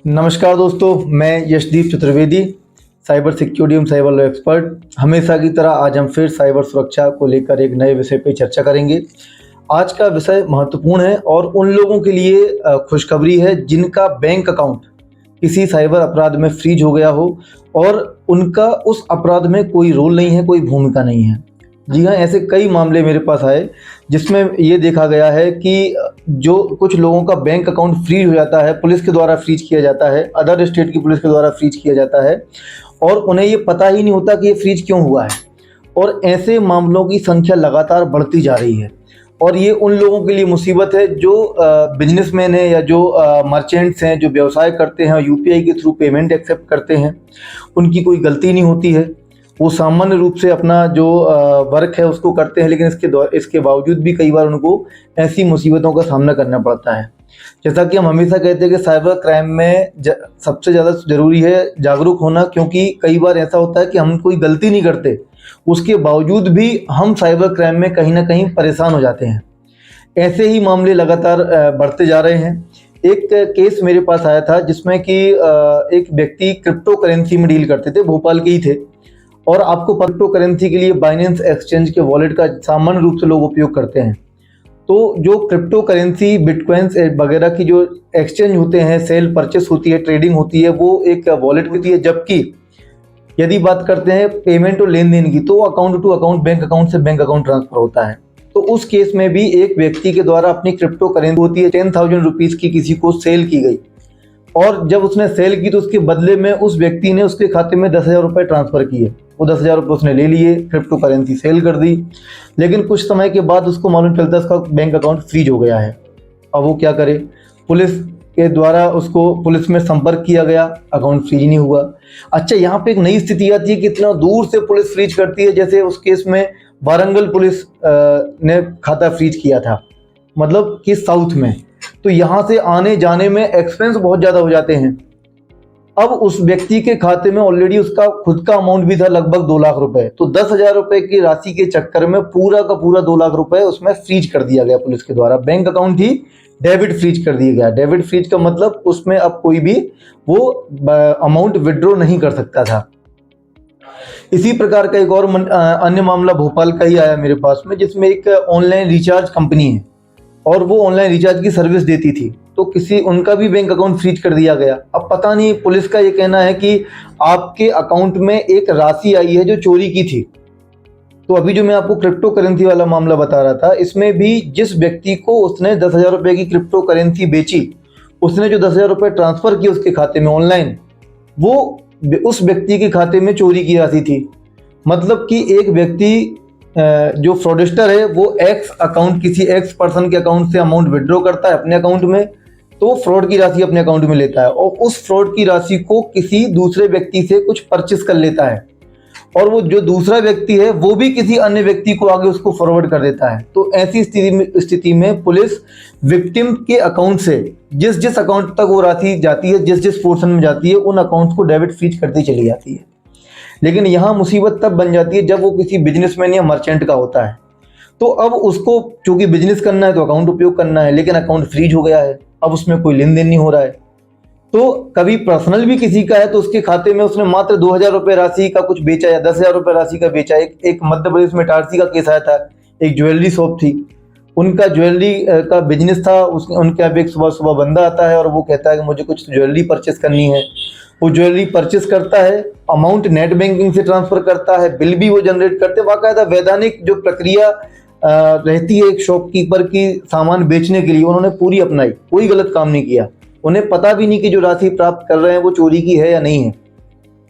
नमस्कार दोस्तों, मैं यशदीप चतुर्वेदी, साइबर सिक्योरिटी एवं साइबर लॉ एक्सपर्ट। हमेशा की तरह आज हम फिर साइबर सुरक्षा को लेकर एक नए विषय पर चर्चा करेंगे। आज का विषय महत्वपूर्ण है और उन लोगों के लिए खुशखबरी है जिनका बैंक अकाउंट किसी साइबर अपराध में फ्रीज हो गया हो और उनका उस अपराध में कोई रोल नहीं है, कोई भूमिका नहीं है। जी हाँ, ऐसे कई मामले मेरे पास आए जिसमें ये देखा गया है कि जो कुछ लोगों का बैंक अकाउंट फ्रीज हो जाता है, पुलिस के द्वारा फ्रीज किया जाता है, अदर स्टेट की पुलिस के द्वारा फ्रीज किया जाता है और उन्हें ये पता ही नहीं होता कि ये फ्रीज क्यों हुआ है। और ऐसे मामलों की संख्या लगातार बढ़ती जा रही है और ये उन लोगों के लिए मुसीबत है जो बिजनेसमैन हैं या जो मर्चेंट्स हैं, जो व्यवसाय करते हैं और यूपीआई के थ्रू पेमेंट एक्सेप्ट करते हैं। उनकी कोई गलती नहीं होती है, वो सामान्य रूप से अपना जो वर्क है उसको करते हैं, लेकिन इसके बावजूद भी कई बार उनको ऐसी मुसीबतों का सामना करना पड़ता है। जैसा कि हम हमेशा कहते हैं कि साइबर क्राइम में सबसे ज़्यादा ज़रूरी है जागरूक होना, क्योंकि कई बार ऐसा होता है कि हम कोई गलती नहीं करते, उसके बावजूद भी हम साइबर क्राइम में कहीं ना कहीं परेशान हो जाते हैं। ऐसे ही मामले लगातार बढ़ते जा रहे हैं। एक केस मेरे पास आया था जिसमें कि एक व्यक्ति क्रिप्टो करेंसी में डील करते थे, भोपाल के ही थे। और आपको क्रिप्टो करेंसी के लिए बाइनेंस एक्सचेंज के वॉलेट का सामान्य रूप से लोग उपयोग करते हैं। तो जो क्रिप्टो करेंसी, बिटकॉइंस वगैरह की जो एक्सचेंज होते हैं, सेल परचेस होती है, ट्रेडिंग होती है, वो एक वॉलेट होती है। जबकि यदि बात करते हैं पेमेंट और लेन देन की, तो account to account, bank account से बैंक अकाउंट ट्रांसफर होता है। तो उस केस में भी एक व्यक्ति के द्वारा अपनी क्रिप्टो करेंसी होती है 10,000 रुपीज़ की किसी को सेल की गई और जब उसने सेल की तो उसके बदले में उस व्यक्ति ने उसके खाते में 10,000 रुपये ट्रांसफ़र किए। वो 10,000 रुपये उसने ले लिए, क्रिप्टो करेंसी सेल कर दी, लेकिन कुछ समय के बाद उसको मालूम चलता है उसका बैंक अकाउंट फ्रीज हो गया है। अब वो क्या करे? पुलिस के द्वारा उसको पुलिस में संपर्क किया गया, अकाउंट फ्रीज नहीं हुआ। अच्छा, यहाँ पे एक नई स्थिति आती है कि इतना दूर से पुलिस फ्रीज करती है। जैसे उस केस में वारंगल पुलिस ने खाता फ्रीज किया था, मतलब कि साउथ में। तो यहाँ से आने जाने में एक्सपेंस बहुत ज़्यादा हो जाते हैं। अब उस व्यक्ति के खाते में ऑलरेडी उसका खुद का अमाउंट भी था लगभग 2 लाख रुपए। तो 10,000 रुपए की राशि के चक्कर में पूरा का पूरा 2 लाख रुपए उसमें फ्रीज कर दिया गया पुलिस के द्वारा। बैंक अकाउंट ही डेबिट फ्रीज कर दिया गया। डेबिट फ्रीज का मतलब उसमें अब कोई भी वो अमाउंट विड्रॉ नहीं कर सकता था। इसी प्रकार का एक और अन्य मामला भोपाल का ही आया मेरे पास में, जिसमें एक ऑनलाइन रिचार्ज कंपनी है और वो ऑनलाइन रिचार्ज की सर्विस देती थी। तो उनका भी बैंक अकाउंट फ्रीज कर दिया गया। अब पता नहीं, पुलिस का ये कहना है कि आपके अकाउंट में एक राशि आई है जो चोरी की थी। तो अभी जो मैं आपको क्रिप्टो करेंसी वाला मामला बता रहा था, इसमें भी जिस व्यक्ति को उसने 10,000 रुपये की क्रिप्टो करेंसी बेची, उसने जो 10,000 रुपये ट्रांसफर किए उसके खाते में ऑनलाइन, वो उस व्यक्ति के खाते में चोरी की राशि थी। मतलब कि एक व्यक्ति जो फ्रॉडस्टर है वो एक्स अकाउंट, किसी एक्स पर्सन के अकाउंट से अमाउंट विड्रॉ करता है अपने अकाउंट में, तो फ्रॉड की राशि अपने अकाउंट में लेता है और उस फ्रॉड की राशि को किसी दूसरे व्यक्ति से कुछ परचेस कर लेता है और वो जो दूसरा व्यक्ति है वो भी किसी अन्य व्यक्ति को आगे उसको फॉरवर्ड कर देता है। तो ऐसी स्थिति में पुलिस विक्टिम के अकाउंट से जिस जिस अकाउंट तक वो राशि जाती है, जिस जिस पोर्शन में जाती है, उन अकाउंट्स को डेबिट फ्रीज करती चली जाती है। लेकिन यहाँ मुसीबत तब बन जाती है जब वो किसी बिजनेसमैन या मर्चेंट का होता है। तो अब उसको चूंकि बिजनेस करना है तो अकाउंट उपयोग करना है, लेकिन अकाउंट फ्रीज हो गया है, अब उसमें कोई लेन देन नहीं हो रहा है। तो कभी पर्सनल भी किसी का है तो उसके खाते में उसने मात्र 2,000 रुपये राशि का कुछ बेचा या 10,000 रुपये राशि का बेचा। एक मध्य प्रदेश में इटारसी का केस आया था, एक ज्वेलरी शॉप थी, उनका ज्वेलरी का बिजनेस था। उनके यहाँ एक सुबह सुबह बंदा आता है और वो कहता है कि मुझे कुछ ज्वेलरी परचेस करनी है। वो ज्वेलरी परचेस करता है, अमाउंट नेट बैंकिंग से ट्रांसफर करता है, बिल भी वो जनरेट करते, बाकायदा वैधानिक जो प्रक्रिया रहती है एक शॉपकीपर की सामान बेचने के लिए, उन्होंने पूरी अपनाई, कोई गलत काम नहीं किया। उन्हें पता भी नहीं कि जो राशि प्राप्त कर रहे हैं वो चोरी की है या नहीं है।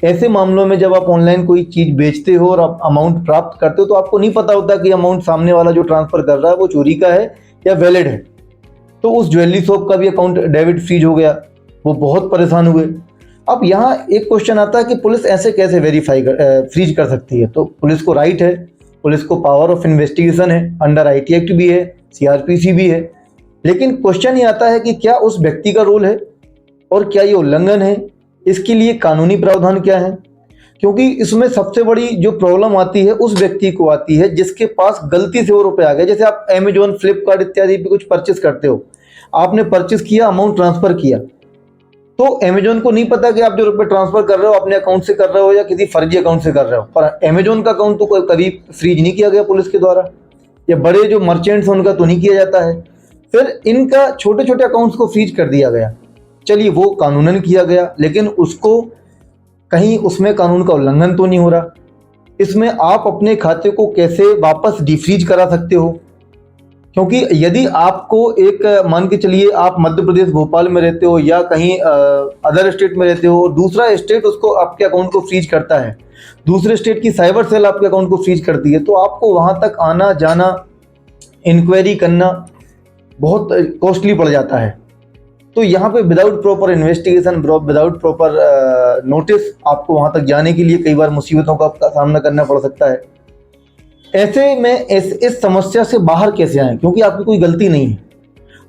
ऐसे मामलों में जब आप ऑनलाइन कोई चीज़ बेचते हो और आप अमाउंट प्राप्त करते हो तो आपको नहीं पता होता कि अमाउंट सामने वाला जो ट्रांसफ़र कर रहा है वो चोरी का है या वैलिड है। तो उस ज्वेलरी शॉप का भी अकाउंट डेबिट फ्रीज हो गया, वो बहुत परेशान हुए। अब यहाँ एक क्वेश्चन आता है कि पुलिस ऐसे कैसे फ्रीज कर सकती है? तो पुलिस को राइट है, पुलिस को पावर ऑफ इन्वेस्टिगेशन है, अंडर IT एक्ट भी है, CRPC भी है। लेकिन क्वेश्चन ये आता है कि क्या उस व्यक्ति का रोल है और क्या ये उल्लंघन है? इसके लिए कानूनी प्रावधान क्या है? क्योंकि इसमें सबसे बड़ी जो प्रॉब्लम आती है उस व्यक्ति को आती है जिसके पास गलती से वो रुपये आ गए। जैसे आप अमेजोन, फ्लिपकार्ट इत्यादि पे कुछ परचेस करते हो, आपने परचेस किया, अमाउंट ट्रांसफ़र किया, तो अमेजोन को नहीं पता कि आप जो रुपए ट्रांसफर कर रहे हो अपने अकाउंट से कर रहे हो या किसी फर्जी अकाउंट से कर रहे हो, पर अमेजोन का अकाउंट तो कभी फ्रीज नहीं किया गया पुलिस के द्वारा, या बड़े जो मर्चेंट्स हैं उनका तो नहीं किया जाता है। फिर इनका छोटे छोटे अकाउंट्स को फ्रीज कर दिया गया। चलिए वो कानूनन किया गया, लेकिन उसको कहीं उसमें कानून का उल्लंघन तो नहीं हो रहा। इसमें आप अपने खाते को कैसे वापस डिफ्रीज करा सकते हो, क्योंकि यदि आपको एक मान के चलिए आप मध्य प्रदेश भोपाल में रहते हो या कहीं अदर स्टेट में रहते हो, दूसरा स्टेट उसको आपके अकाउंट को फ्रीज करता है, दूसरे स्टेट की साइबर सेल आपके अकाउंट को फ्रीज करती है, तो आपको वहां तक आना जाना, इंक्वायरी करना बहुत कॉस्टली पड़ जाता है। तो यहाँ पे without proper investigation, without proper notice आपको वहां तक जाने के लिए कई बार मुसीबतों का सामना करना पड़ सकता है। ऐसे में इस समस्या से बाहर कैसे आए, क्योंकि आपकी कोई गलती नहीं है।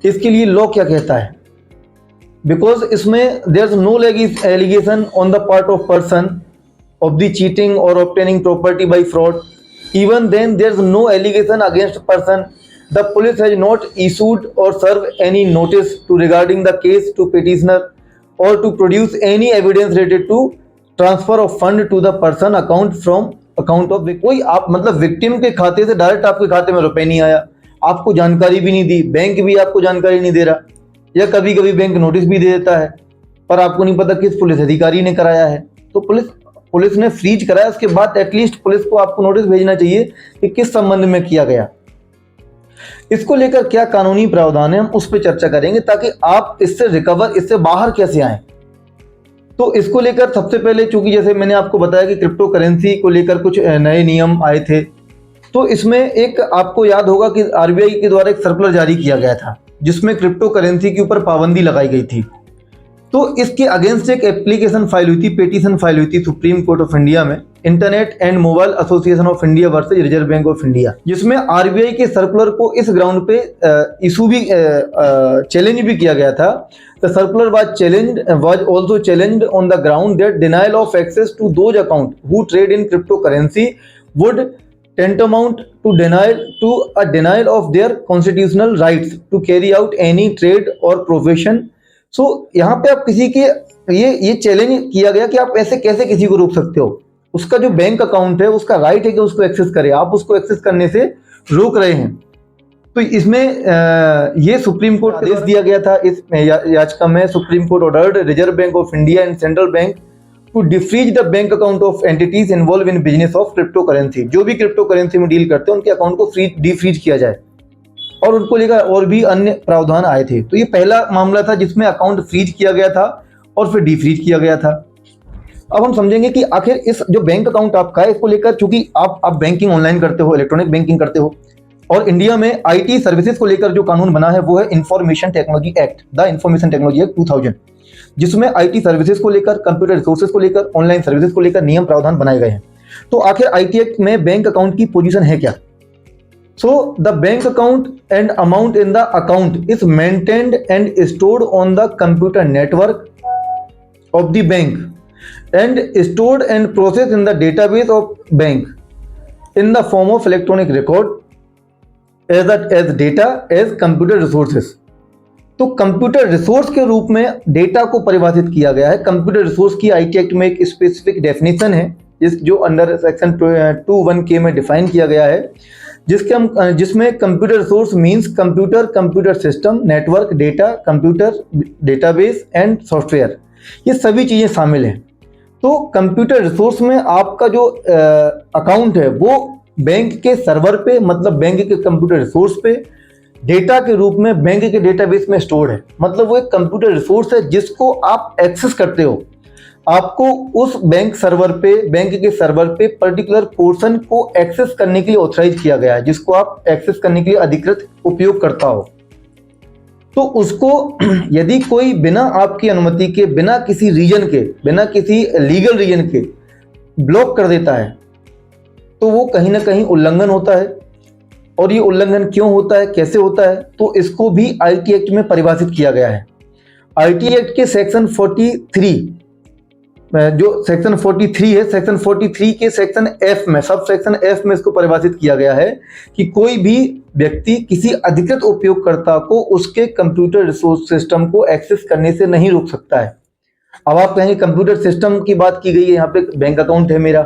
इसके लिए लॉ क्या कहता है, बिकॉज इसमें there is no allegation on the part of person of the cheating or obtaining property by fraud. Even then there is no allegation against person. The police has not issued or served any notice to regarding the case to petitioner or to produce any evidence related to transfer of fund to the person account from account of कोई आप मतलब victim के खाते से direct आपके खाते में रुपए नहीं आया, आपको जानकारी भी नहीं दी, बैंक भी आपको जानकारी नहीं दे रहा, या कभी कभी बैंक नोटिस भी दे देता है पर आपको नहीं पता किस पुलिस अधिकारी ने कराया है। तो पुलिस ने फ्रीज कराया, उसके बाद एटलीस्ट पुलिस को आपको नोटिस भेजना चाहिए कि किस संबंध में किया गया। इसको लेकर क्या कानूनी प्रावधान है हम उस पर चर्चा करेंगे, ताकि आप इससे रिकवर, इससे बाहर कैसे आए। तो इसको लेकर सबसे पहले, चूंकि जैसे मैंने आपको बताया कि क्रिप्टो करेंसी को लेकर कुछ नए नियम आए थे, तो इसमें एक आपको याद होगा कि आरबीआई के द्वारा एक सर्कुलर जारी किया गया था जिसमें क्रिप्टो करेंसी के ऊपर पाबंदी लगाई गई थी। तो इसके अगेंस्ट एक एप्लीकेशन फाइल हुई थी, पेटिशन फाइल हुई थी सुप्रीम कोर्ट ऑफ इंडिया में, internet and mobile association of India versus reserve Bank of India, जिसमें आरबीआई के सर्कुलर को इस ग्राउंड पे इशू भी चैलेंज भी किया गया था। The circular was also challenged on the ground that denial of access to those accounts who trade in cryptocurrency would tantamount to denial of their constitutional rights to carry out any trade or profession। सो यहाँ पे आप किसी के ये challenge किया गया कि आप ऐसे कैसे किसी को रोक सकते हो, उसका जो बैंक अकाउंट है उसका राइट है कि उसको एक्सेस करे, आप उसको एक्सेस करने से रोक रहे हैं। तो इसमें ये सुप्रीम कोर्ट आदेश दिया गया था इस याचिका में। Supreme Court ordered Reserve Bank of India and central bank to defreeze the bank account of entities involve in business of crypto currency. जो भी क्रिप्टो करेंसी में डील करते हैं उनके अकाउंट को डिफ्रीज किया जाए, और उनको लेकर और भी अन्य प्रावधान आए थे। तो ये पहला मामला था जिसमें अकाउंट फ्रीज किया गया था और फिर डिफ्रीज किया गया था। अब हम समझेंगे कि आखिर इस जो बैंक अकाउंट आपका है इसको लेकर, चूंकि आप बैंकिंग ऑनलाइन करते हो, इलेक्ट्रॉनिक बैंकिंग करते हो, और इंडिया में आईटी सर्विसेज को लेकर जो कानून बना है वो है information technology act, the information technology act 2000, जिसमें आईटी सर्विसेज को लेकर, कंप्यूटर रिसोर्सेज को लेकर, ऑनलाइन सर्विसेज को लेकर नियम प्रावधान बनाए गए हैं। तो आखिर आईटी एक्ट में बैंक अकाउंट की पोजीशन है क्या? So the bank account and amount in the account is maintained and stored on the computer network of the bank and stored and processed in the database of bank in the form of electronic record as data as computer resources। तो computer resource के रूप में data को परिभाषित किया गया है। Computer resource की आईटी एक्ट में एक स्पेसिफिक डेफिनेशन है जो अंडर सेक्शन 21K में डिफाइन किया गया है, जिसमें computer resource means computer system, network, data, computer database and software, ये सभी चीज़ें शामिल हैं। तो कंप्यूटर रिसोर्स में आपका जो अकाउंट है वो बैंक के सर्वर पे, मतलब बैंक के कंप्यूटर रिसोर्स पे डेटा के रूप में बैंक के डेटाबेस में स्टोर्ड है। मतलब वो एक कंप्यूटर रिसोर्स है जिसको आप एक्सेस करते हो। आपको उस बैंक के सर्वर पे पर्टिकुलर पोर्शन को एक्सेस करने के लिए ऑथराइज किया गया है, जिसको आप एक्सेस करने के लिए अधिकृत उपयोग करता हो। तो उसको यदि कोई बिना आपकी अनुमति के, बिना किसी रीजन के, बिना किसी लीगल रीजन के ब्लॉक कर देता है तो वो कहीं ना कहीं उल्लंघन होता है। और ये उल्लंघन क्यों होता है, कैसे होता है, तो इसको भी आईटी एक्ट में परिभाषित किया गया है। आईटी एक्ट के सेक्शन 43, जो सेक्शन 43 है, सेक्शन 43 के सेक्शन एफ में, सब सेक्शन एफ में इसको परिभाषित किया गया है कि कोई भी व्यक्ति किसी अधिकृत उपयोगकर्ता को उसके कंप्यूटर रिसोर्स सिस्टम को एक्सेस करने से नहीं रोक सकता है। अब आप कहेंगे कंप्यूटर सिस्टम की बात की गई है, यहाँ पे बैंक अकाउंट है मेरा,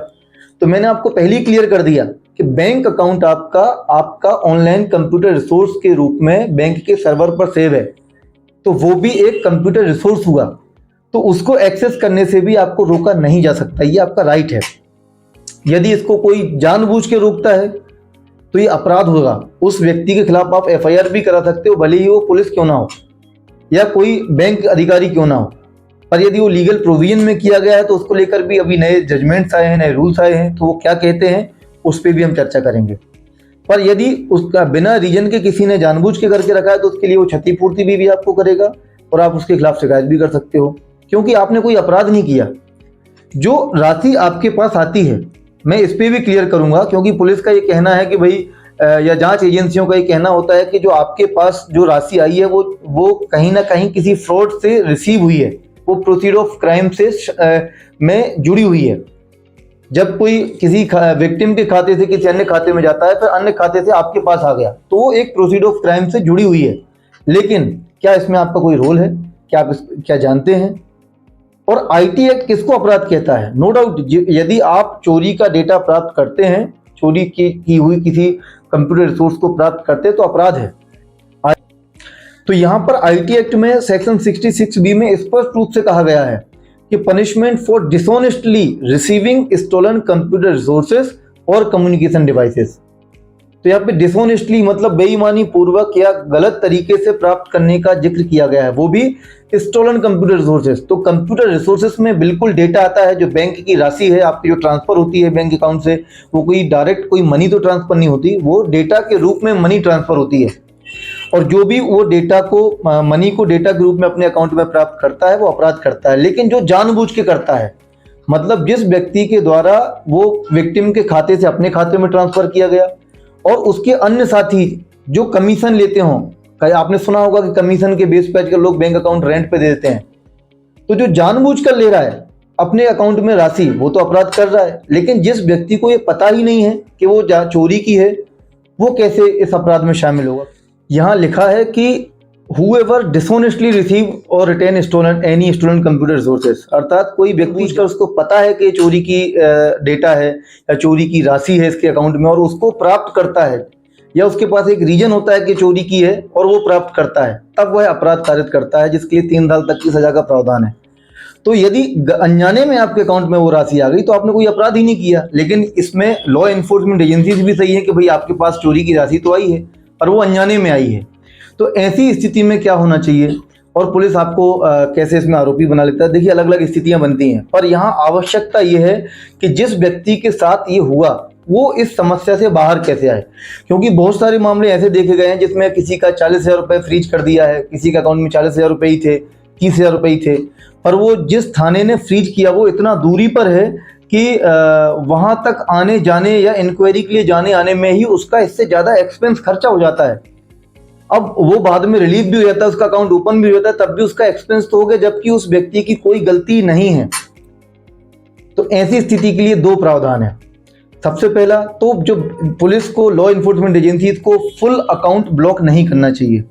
तो मैंने आपको पहले ही क्लियर कर दिया कि बैंक अकाउंट आपका ऑनलाइन कंप्यूटर रिसोर्स के रूप में बैंक के सर्वर पर सेव है, तो वो भी एक कंप्यूटर रिसोर्स हुआ, तो उसको एक्सेस करने से भी आपको रोका नहीं जा सकता, ये आपका राइट है। यदि इसको कोई जानबूझ के रोकता है तो ये अपराध होगा, उस व्यक्ति के खिलाफ आप एफआईआर भी करा सकते हो, भले ही वो पुलिस क्यों ना हो या कोई बैंक अधिकारी क्यों ना हो। पर यदि वो लीगल प्रोविजन में किया गया है तो उसको लेकर भी अभी नए जजमेंट्स आए हैं, नए रूल्स आए हैं, तो वो क्या कहते हैं उस पर भी हम चर्चा करेंगे। पर यदि उसका बिना रीजन के किसी ने जानबूझ के करके रखा है तो उसके लिए वो क्षतिपूर्ति भी आपको करेगा और आप उसके खिलाफ शिकायत भी कर सकते हो, क्योंकि आपने कोई अपराध नहीं किया। जो राशि आपके पास आती है, मैं इस पर भी क्लियर करूंगा, क्योंकि पुलिस का ये कहना है कि भाई या जांच एजेंसियों का ये कहना होता है कि जो आपके पास जो राशि आई है वो कहीं ना कहीं किसी फ्रॉड से रिसीव हुई है, वो प्रोसीड ऑफ क्राइम से में जुड़ी हुई है। जब कोई किसी विक्टिम के खाते से किसी अन्य खाते में जाता है, फिर अन्य खाते से आपके पास आ गया, तो वो एक प्रोसीड ऑफ क्राइम से जुड़ी हुई है। लेकिन क्या इसमें आपका कोई रोल है? क्या आप क्या जानते हैं? और आईटी एक्ट किसको अपराध कहता है? नो डाउट, यदि आप चोरी का डेटा प्राप्त करते हैं, चोरी की हुई किसी कंप्यूटर रिसोर्स को प्राप्त करते हैं, तो अपराध है। तो यहां पर आईटी एक्ट में सेक्शन 66B में स्पष्ट रूप से कहा गया है कि punishment for dishonestly receiving stolen computer resources और कम्युनिकेशन डिवाइसेस। तो यहाँ पे डिसऑनेस्टली मतलब बेईमानी पूर्वक या गलत तरीके से प्राप्त करने का जिक्र किया गया है, वो भी स्टोलन कंप्यूटर रिसोर्सेज। तो कंप्यूटर रिसोर्सेज में बिल्कुल डेटा आता है, जो बैंक की राशि है आपकी जो ट्रांसफर होती है बैंक अकाउंट से, वो कोई डायरेक्ट कोई मनी तो ट्रांसफर नहीं होती, वो डेटा के रूप में मनी ट्रांसफर होती है। और जो भी वो डेटा को मनी को डेटा के रूप में अपने अकाउंट में प्राप्त करता है वो अपराध करता है। लेकिन जो जानबूझ के करता है, मतलब जिस व्यक्ति के द्वारा वो विक्टिम के खाते से अपने खाते में ट्रांसफर किया गया और उसके अन्य साथी जो कमीशन लेते हों, आपने सुना होगा कि कमीशन के बेस पर आजकल लोग बैंक अकाउंट रेंट पे दे देते हैं, तो जो जानबूझ कर ले रहा है अपने अकाउंट में राशि, वो तो अपराध कर रहा है। लेकिन जिस व्यक्ति को ये पता ही नहीं है कि वो चोरी की है, वो कैसे इस अपराध में शामिल होगा? यहाँ लिखा है कि whoever dishonestly receive or retain any stolen computer resources, अर्थात कोई व्यक्ति का उसको पता है कि चोरी की डेटा है या चोरी की राशि है इसके अकाउंट में और उसको प्राप्त करता है, या उसके पास एक रीजन होता है कि चोरी की है और वो प्राप्त करता है, तब वह अपराध कारित करता है, जिसके लिए 3 साल तक की सजा का प्रावधान है। तो यदि अनजाने में आपके अकाउंट में वो राशि आ गई तो आपने कोई अपराध ही नहीं किया। लेकिन इसमें लॉ एनफोर्समेंट एजेंसीज भी सही है कि भाई आपके पास चोरी की राशि तो आई है पर वो अनजाने में आई है, तो ऐसी स्थिति में क्या होना चाहिए और पुलिस आपको कैसे इसमें आरोपी बना लेता है? देखिए, अलग अलग स्थितियां बनती हैं, पर यहाँ आवश्यकता ये है कि जिस व्यक्ति के साथ ये हुआ वो इस समस्या से बाहर कैसे आए, क्योंकि बहुत सारे मामले ऐसे देखे गए हैं जिसमें किसी का 40,000 रुपये फ्रीज कर दिया है, किसी के अकाउंट में 40,000 रुपये ही थे, 30,000 रुपये ही थे, पर वो जिस थाने ने फ्रीज किया वो इतना दूरी पर है कि वहां तक आने जाने या इंक्वायरी के लिए जाने आने में ही उसका इससे ज़्यादा एक्सपेंस खर्चा हो जाता है। अब वो बाद में रिलीफ भी हो जाता है, उसका अकाउंट ओपन भी हो जाता है, तब भी उसका एक्सपेंस तो हो गया, जबकि उस व्यक्ति की कोई गलती नहीं है। तो ऐसी स्थिति के लिए 2 प्रावधान है। सबसे पहला तो जो पुलिस को, लॉ इन्फोर्समेंट एजेंसीज को फुल अकाउंट ब्लॉक नहीं करना चाहिए।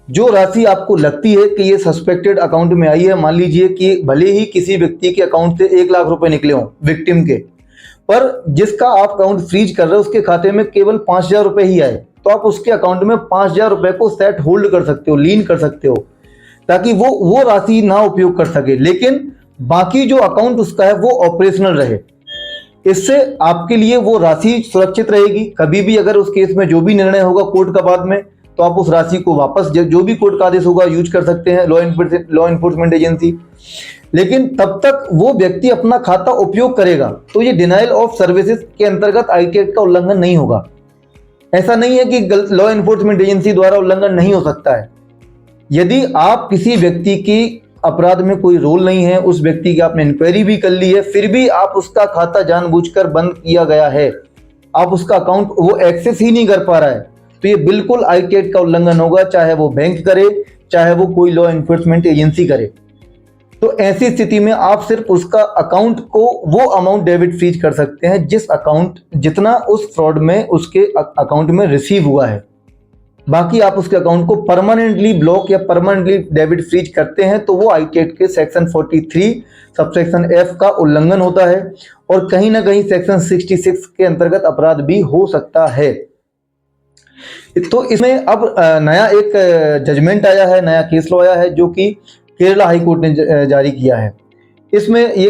जो राशि आपको लगती है कि ये सस्पेक्टेड अकाउंट में आई है, मान लीजिए कि भले ही किसी व्यक्ति के अकाउंट से 1 लाख रुपए निकले हों विक्टिम के, पर जिसका आप अकाउंट फ्रीज कर रहे हो उसके खाते में केवल 5,000 रुपए ही आए, तो आप उसके अकाउंट में 5,000 रुपए को सेट होल्ड कर सकते हो, लीन कर सकते हो, ताकि वो राशि ना उपयोग कर सके, लेकिन बाकी जो अकाउंट उसका है वो ऑपरेशनल रहे। इससे आपके लिए वो राशि सुरक्षित रहेगी। कभी भी अगर उस केस में जो भी निर्णय होगा कोर्ट का बाद में, तो आप उस राशि को वापस जो भी कोर्ट का आदेश होगा यूज कर सकते हैं, लॉ इन्फोर्समेंट एजेंसी। लेकिन तब तक वो व्यक्ति अपना खाता उपयोग करेगा, तो ये डिनाइल ऑफ सर्विसेज के अंतर्गत आईटी एक्ट का उल्लंघन नहीं होगा। ऐसा नहीं है कि लॉ इन्फोर्समेंट एजेंसी द्वारा उल्लंघन नहीं हो सकता है। यदि आप किसी व्यक्ति की अपराध में कोई रोल नहीं है, उस व्यक्ति की आपने इंक्वायरी भी कर ली है, फिर भी आप उसका खाता जानबूझकर बंद किया गया है, आप उसका अकाउंट वो एक्सेस ही नहीं कर पा रहा है, तो ये बिल्कुल आईटी एक्ट का उल्लंघन होगा, चाहे वो बैंक करे, चाहे वो कोई लॉ इन्फोर्समेंट एजेंसी करे। तो ऐसी स्थिति में आप सिर्फ उसका अकाउंट को वो अमाउंट डेबिट फ्रीज कर सकते हैं जितना उस फ्रॉड में उसके अकाउंट में रिसीव हुआ है। बाकी आप उसके अकाउंट को परमानेंटली ब्लॉक या परमानेंटली डेबिट फ्रीज करते हैं तो वो आईटी एक्ट के सेक्शन 43 सबसेक्शन एफ का उल्लंघन होता है और कहीं ना कहीं सेक्शन 66 के अंतर्गत अपराध भी हो सकता है। तो इसमें अब नया एक जजमेंट आया है, नया केस लॉ आया है जो कि केरला हाई कोर्ट ने जारी किया है। इसमें ये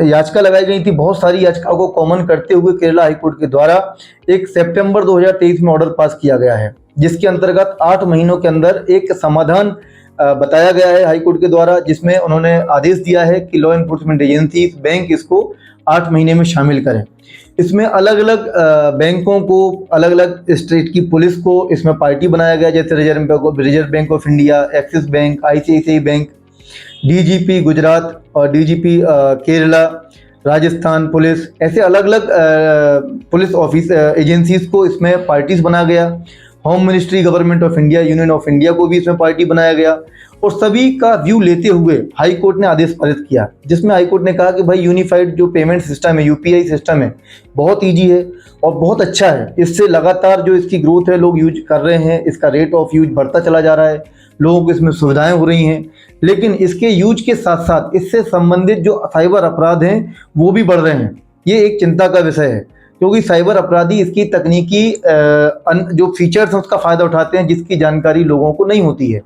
याचिका लगाई गई थी, बहुत सारी याचिकाओं को कॉमन करते हुए केरला हाई कोर्ट के द्वारा एक सितंबर 2023 में ऑर्डर पास किया गया है, जिसके अंतर्गत 8 महीनों के अंदर एक समाधान बताया गया है हाई कोर्ट के द्वारा, जिसमें उन्होंने आदेश दिया है कि लॉ एनफोर्समेंट एजेंसी बैंक इसको 8 महीने में शामिल करें। इसमें अलग अलग बैंकों को, अलग अलग स्टेट की पुलिस को इसमें पार्टी बनाया गया, जैसे reserve Bank of India, axis bank, ICICI bank, DGP Gujarat और डीजीपी केरला, राजस्थान पुलिस, ऐसे अलग अलग पुलिस ऑफिस एजेंसीज को इसमें पार्टीज बनाया गया। Home ministry, government of India, union of India को भी इसमें पार्टी बनाया गया और सभी का व्यू लेते हुए हाई कोर्ट ने आदेश पारित किया, जिसमें हाई कोर्ट ने कहा कि भाई यूनिफाइड जो पेमेंट सिस्टम है, यूपीआई सिस्टम है, बहुत ईजी है और बहुत अच्छा है। इससे लगातार जो इसकी ग्रोथ है, लोग यूज कर रहे हैं, इसका रेट ऑफ यूज बढ़ता चला जा रहा है, लोगों को इसमें सुविधाएं हो रही हैं। लेकिन इसके यूज के साथ साथ इससे संबंधित जो साइबर अपराध हैं वो भी बढ़ रहे हैं। ये एक चिंता का विषय है क्योंकि साइबर अपराधी इसकी तकनीकी जो फीचर्स हैं उसका फ़ायदा उठाते हैं, जिसकी जानकारी लोगों को नहीं होती है।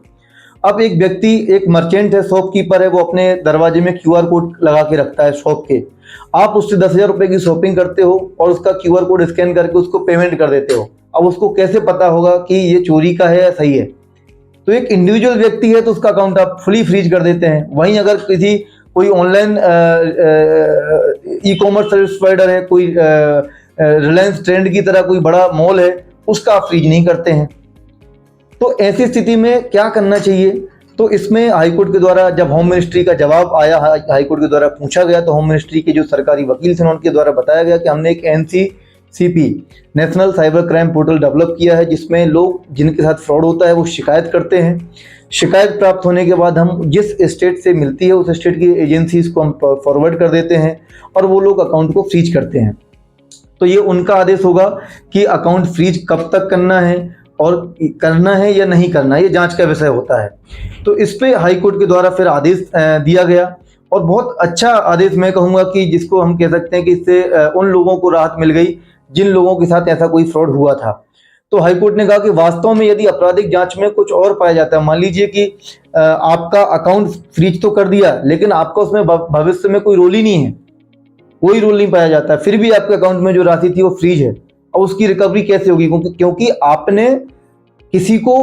अब एक व्यक्ति, एक मर्चेंट है, शॉपकीपर है, वो अपने दरवाजे में क्यूआर कोड लगा के रखता है शॉप के। आप उससे 10,000 रुपये की शॉपिंग करते हो और उसका क्यूआर कोड स्कैन करके उसको पेमेंट कर देते हो। अब उसको कैसे पता होगा कि ये चोरी का है या सही है? तो एक इंडिविजुअल व्यक्ति है तो उसका अकाउंट आप फुली फ्रीज कर देते हैं। वहीं अगर कोई online e commerce service provider है, कोई रिलायंस ट्रेंड की तरह कोई बड़ा मॉल है, उसका आप फ्रीज नहीं करते हैं। तो ऐसी स्थिति में क्या करना चाहिए? तो इसमें हाईकोर्ट के द्वारा जब होम मिनिस्ट्री का जवाब आया, हाईकोर्ट के द्वारा पूछा गया, तो होम मिनिस्ट्री के जो सरकारी वकील थे उनके द्वारा बताया गया कि हमने एक NCCP national cyber crime portal develop किया है, जिसमें लोग जिनके साथ फ्रॉड होता है वो शिकायत करते हैं। शिकायत प्राप्त होने के बाद हम जिस स्टेट से मिलती है उस स्टेट की एजेंसीज को हम फॉरवर्ड कर देते हैं और वो लोग अकाउंट को फ्रीज करते हैं। तो ये उनका आदेश होगा कि अकाउंट फ्रीज कब तक करना है और करना है या नहीं करना, ये जांच का विषय होता है। तो इस पे हाई कोर्ट के द्वारा फिर आदेश दिया गया और बहुत अच्छा आदेश मैं कहूँगा कि जिसको हम कह सकते हैं कि इससे उन लोगों को राहत मिल गई जिन लोगों के साथ ऐसा कोई फ्रॉड हुआ था। तो हाई कोर्ट ने कहा कि वास्तव में यदि आपराधिक जांच में कुछ और पाया जाता है, मान लीजिए कि आपका अकाउंट फ्रीज तो कर दिया लेकिन आपका उसमें भविष्य में कोई रोल ही नहीं है, कोई रोल नहीं पाया जाता, फिर भी आपके अकाउंट में जो राशि थी वो फ्रीज है, और उसकी रिकवरी कैसे होगी? क्योंकि आपने किसी को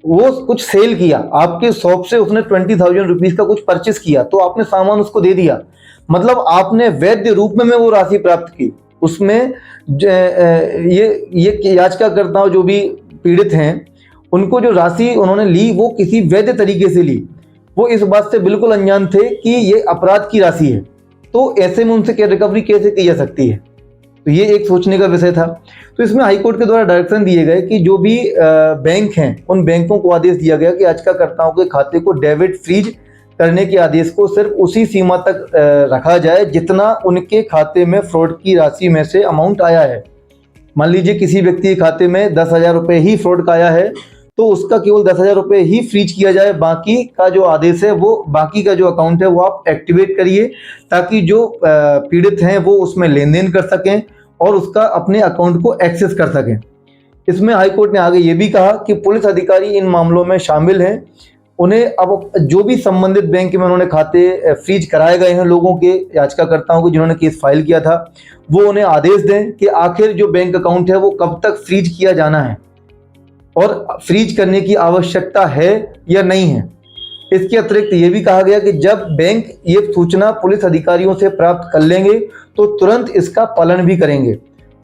वो कुछ सेल किया, आपके शॉप से उसने 20,000 रुपीज का कुछ परचेस किया, तो आपने सामान उसको दे दिया, मतलब आपने वैध रूप में वो राशि प्राप्त की। उसमें ये याचिकाकर्ताओं जो भी पीड़ित हैं उनको जो राशि उन्होंने ली वो किसी वैध तरीके से ली, वो इस बात से बिल्कुल अनजान थे कि ये अपराध की राशि है, तो ऐसे में उनसे रिकवरी कैसे की जा सकती है? तो ये एक सोचने का विषय था। तो इसमें हाईकोर्ट के द्वारा डायरेक्शन दिए गए कि जो भी बैंक हैं उन बैंकों को आदेश दिया गया कि याचिकाकर्ताओं के खाते को डेबिट फ्रीज करने के आदेश को सिर्फ उसी सीमा तक रखा जाए जितना उनके खाते में फ्रॉड की राशि में से अमाउंट आया है। मान लीजिए किसी व्यक्ति के खाते में 10,000 रुपये ही फ्रॉड का आया है तो उसका केवल 10,000 रुपये ही फ्रीज किया जाए, बाकी का जो आदेश है वो बाकी का जो अकाउंट है वो आप एक्टिवेट करिए ताकि जो पीड़ित हैं वो उसमें लेन देन कर सकें और उसका अपने अकाउंट को एक्सेस कर सकें। इसमें हाईकोर्ट ने आगे ये भी कहा कि पुलिस अधिकारी इन मामलों में शामिल हैं, उन्हें अब जो भी संबंधित बैंक में उन्होंने खाते फ्रीज कराए गए हैं लोगों के, याचिकाकर्ताओं को जिन्होंने केस फाइल किया था, वो उन्हें आदेश दें कि आखिर जो बैंक अकाउंट है वो कब तक फ्रीज किया जाना है और फ्रीज करने की आवश्यकता है या नहीं है। इसके अतिरिक्त ये भी कहा गया कि जब बैंक ये सूचना पुलिस अधिकारियों से प्राप्त कर लेंगे तो तुरंत इसका पालन भी करेंगे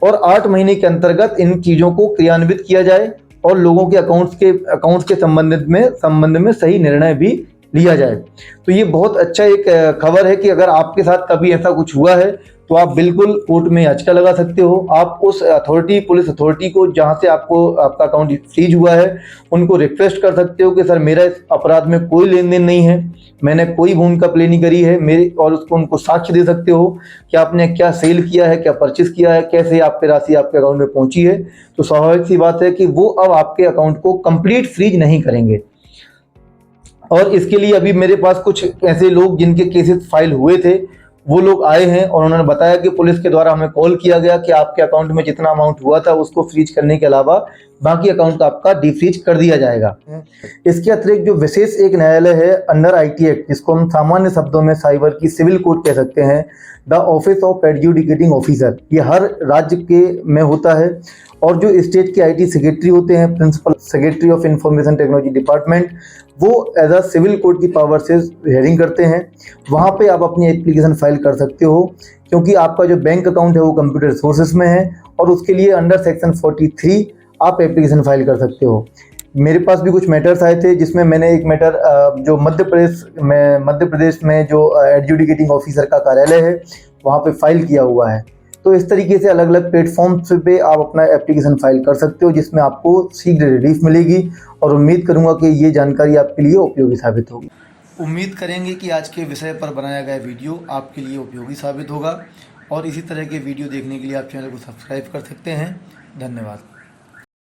और 8 महीने के अंतर्गत इन चीज़ों को क्रियान्वित किया जाए और लोगों के अकाउंट्स के संबंध में सही निर्णय भी लिया जाए। तो ये बहुत अच्छा एक खबर है कि अगर आपके साथ कभी ऐसा कुछ हुआ है तो आप बिल्कुल कोर्ट में याचिका लगा सकते हो। आप उस अथॉरिटी, पुलिस अथॉरिटी को जहाँ से आपका अकाउंट फ्रीज हुआ है, उनको रिक्वेस्ट कर सकते हो कि सर मेरा इस अपराध में कोई लेन देन नहीं है, मैंने कोई भूमिका प्ले नहीं करी है मेरी, और उसको उनको साक्ष्य दे सकते हो कि आपने क्या सेल किया है, क्या परचेस किया है, कैसे आपकी राशि आपके अकाउंट में पहुंची है। तो स्वाभाविक सी बात है कि वो अब आपके अकाउंट को कंप्लीट फ्रीज नहीं करेंगे। और इसके लिए अभी मेरे पास कुछ ऐसे लोग जिनके केसेस फाइल हुए थे, वो लोग आए हैं और उन्होंने बताया कि पुलिस के द्वारा हमें कॉल किया गया कि आपके अकाउंट में जितना अमाउंट हुआ था उसको फ्रीज करने के अलावा बाकी अकाउंट आपका डीफ्रीज कर दिया जाएगा। इसके अतिरिक्त जो विशेष एक न्यायालय है अंडर आईटी एक्ट, जिसको हम सामान्य शब्दों में साइबर की सिविल कोर्ट कह सकते हैं, the office of adjudicating officer, ये हर राज्य के में होता है। और जो स्टेट के आईटी सेक्रेटरी होते हैं, principal secretary of information technology department, वो एज अ सिविल कोर्ट की पावर से हेयरिंग करते हैं। वहाँ पे आप अपनी एप्लीकेशन फाइल कर सकते हो, क्योंकि आपका जो बैंक अकाउंट है वो कंप्यूटर रिसोर्सेज में है और उसके लिए अंडर सेक्शन 43 आप एप्लीकेशन फाइल कर सकते हो। मेरे पास भी कुछ मैटर्स आए थे, जिसमें मैंने एक मैटर जो मध्य प्रदेश में जो एडजुडिकेटिंग ऑफिसर का कार्यालय है वहाँ पे फाइल किया हुआ है। तो इस तरीके से अलग अलग प्लेटफॉर्म्स पे आप अपना एप्लीकेशन फाइल कर सकते हो, जिसमें आपको शीघ्र रिलीफ मिलेगी। और उम्मीद करूंगा कि ये जानकारी आपके लिए उपयोगी साबित होगी। उम्मीद करेंगे कि आज के विषय पर बनाया गया वीडियो आपके लिए उपयोगी साबित होगा, और इसी तरह के वीडियो देखने के लिए आप चैनल को सब्सक्राइब कर सकते हैं। धन्यवाद।